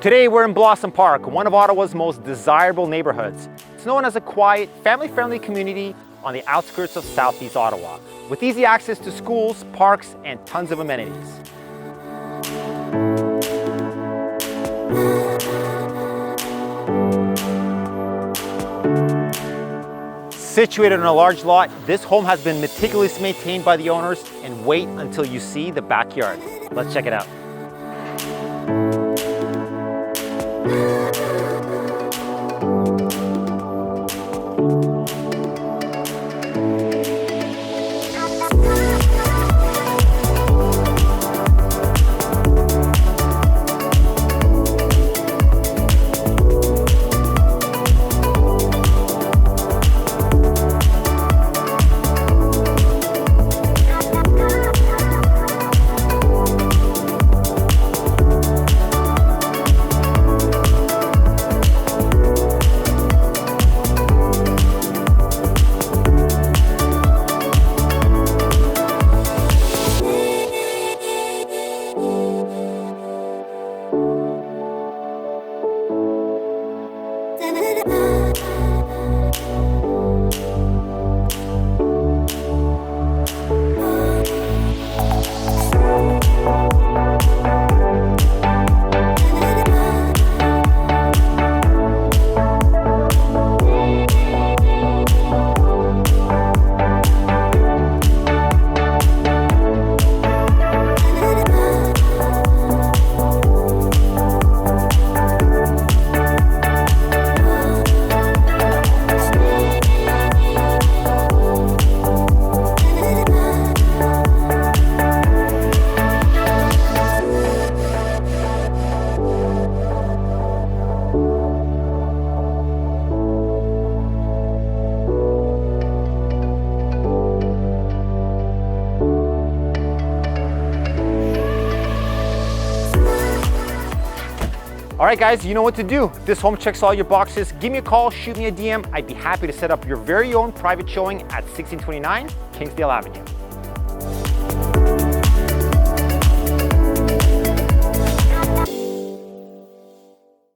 Today we're in Blossom Park, one of Ottawa's most desirable neighborhoods. It's known as a quiet, family-friendly community on the outskirts of Southeast Ottawa, with easy access to schools, parks, and tons of amenities. Situated on a large lot, this home has been meticulously maintained by the owners, and wait until you see the backyard. Let's check it out. All right, guys, you know what to do. This home checks all your boxes. Give me a call, shoot me a DM. I'd be happy to set up your very own private showing at 1629 Kingsdale Avenue.